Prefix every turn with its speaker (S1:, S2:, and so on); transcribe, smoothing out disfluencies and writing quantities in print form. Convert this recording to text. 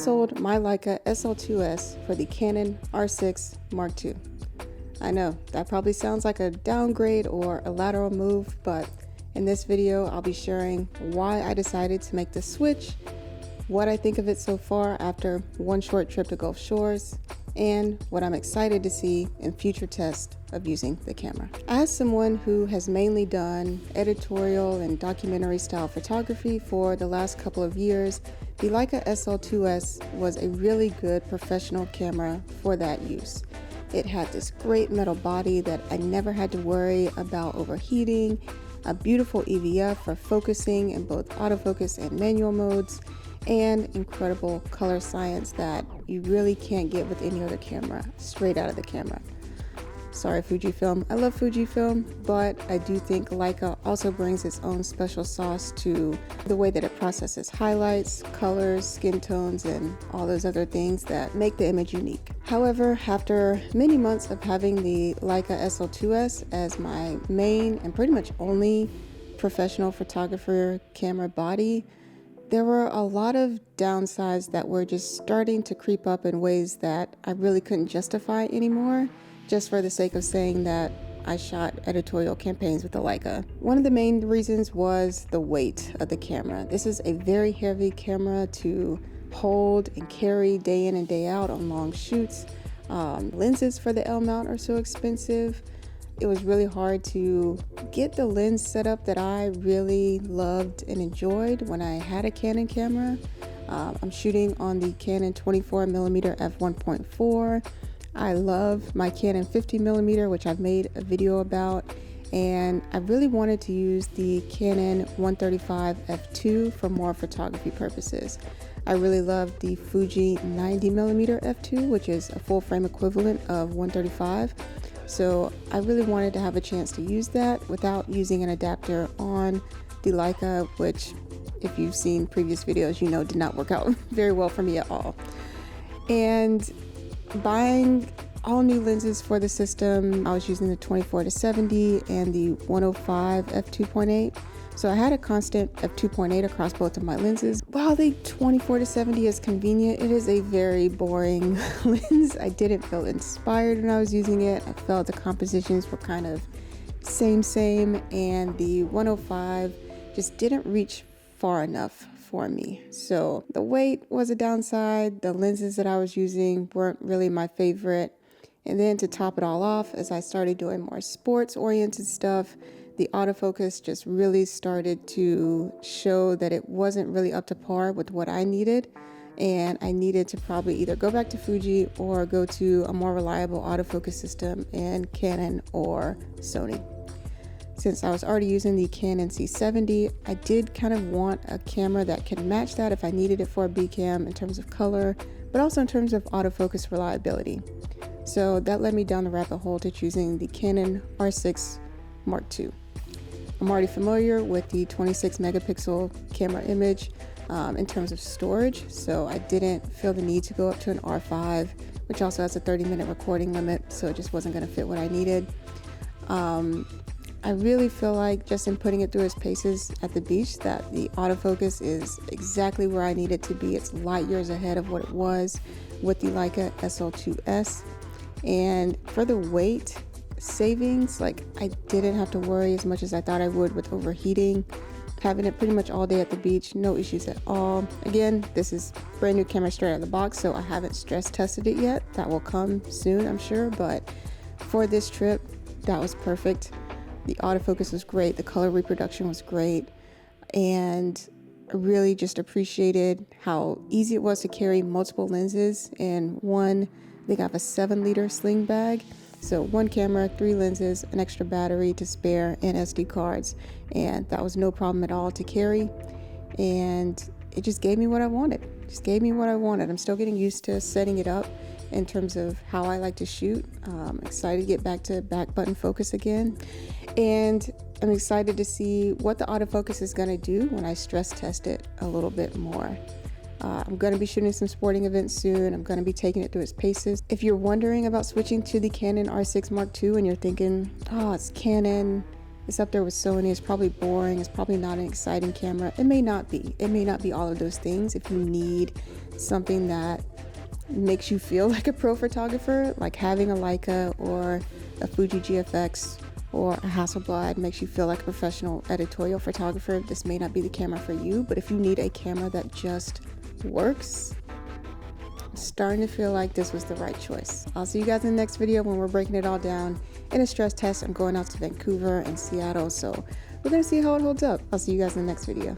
S1: sold my Leica SL2S for the Canon R6 Mark II. I know, that probably sounds like a downgrade or a lateral move, but in this video I'll be sharing why I decided to make the switch, what I think of it so far after one short trip to Gulf Shores, and what I'm excited to see in future tests of using the camera. As someone who has mainly done editorial and documentary style photography for the last couple of years, the Leica SL2S was a really good professional camera for that use. It had this great metal body that I never had to worry about overheating, a beautiful EVF for focusing in both autofocus and manual modes, and incredible color science that you really can't get with any other camera, straight out of the camera. Sorry Fujifilm, I love Fujifilm, but I do think Leica also brings its own special sauce to the way that it processes highlights, colors, skin tones, and all those other things that make the image unique. However, after many months of having the Leica SL2S as my main and pretty much only professional photographer camera body, there were a lot of downsides that were just starting to creep up in ways that I really couldn't justify anymore, just for the sake of saying that I shot editorial campaigns with the Leica. One of the main reasons was the weight of the camera. This is a very heavy camera to hold and carry day in and day out on long shoots. Lenses for the L mount are so expensive. It was really hard to get the lens setup that I really loved and enjoyed when I had a Canon camera. I'm shooting on the Canon 24mm f1.4. I love my Canon 50mm, which I've made a video about, and I really wanted to use the Canon 135 f2 for more photography purposes. I really love the Fuji 90mm f2, which is a full frame equivalent of 135. So I really wanted to have a chance to use that without using an adapter on the Leica, which if you've seen previous videos, you know did not work out very well for me at all. And buying all new lenses for the system, I was using the 24-70 and the 105 f2.8. So I had a constant f2.8 across both of my lenses. While the 24-70 is convenient, it is a very boring lens. I didn't feel inspired when I was using it. I felt the compositions were kind of same, and the 105 just didn't reach far enough for me. So the weight was a downside. The lenses that I was using weren't really my favorite. And then to top it all off, as I started doing more sports-oriented stuff, the autofocus just really started to show that it wasn't really up to par with what I needed. And I needed to probably either go back to Fuji or go to a more reliable autofocus system in Canon or Sony. Since I was already using the Canon C70, I did kind of want a camera that can match that if I needed it for a B cam in terms of color, but also in terms of autofocus reliability. So that led me down the rabbit hole to choosing the Canon R6 Mark II. I'm already familiar with the 26 megapixel camera image in terms of storage, so I didn't feel the need to go up to an R5, which also has a 30-minute recording limit, so it just wasn't going to fit what I needed. I really feel like just in putting it through its paces at the beach that the autofocus is exactly where I need it to be. It's light years ahead of what it was with the Leica SL2S. And for the weight savings, like I didn't have to worry as much as I thought I would with overheating. Having it pretty much all day at the beach, no issues at all. Again, this is brand new camera straight out of the box, so I haven't stress tested it yet. That will come soon, I'm sure, but for this trip, that was perfect. The autofocus was great, the color reproduction was great, and I really just appreciated how easy it was to carry multiple lenses in one. I think I have a 7-liter sling bag. So one camera, 3 lenses, an extra battery to spare, and SD cards. And that was no problem at all to carry. And it just gave me what I wanted. I'm still getting used to setting it up in terms of how I like to shoot. I'm excited to get back to back button focus again. And I'm excited to see what the autofocus is going to do when I stress test it a little bit more. I'm going to be shooting some sporting events soon. I'm going to be taking it through its paces. If you're wondering about switching to the Canon R6 Mark II and you're thinking, oh, it's Canon, it's up there with Sony, it's probably boring, it's probably not an exciting camera. It may not be. It may not be all of those things. If you need something that makes you feel like a pro photographer, like having a Leica or a Fuji GFX or a Hasselblad makes you feel like a professional editorial photographer, this may not be the camera for you. But if you need a camera that just works, I'm starting to feel like this was the right choice. I'll see you guys in the next video when we're breaking it all down in a stress test. I'm going out to Vancouver and Seattle, so we're gonna see how it holds up. I'll see you guys in the next video.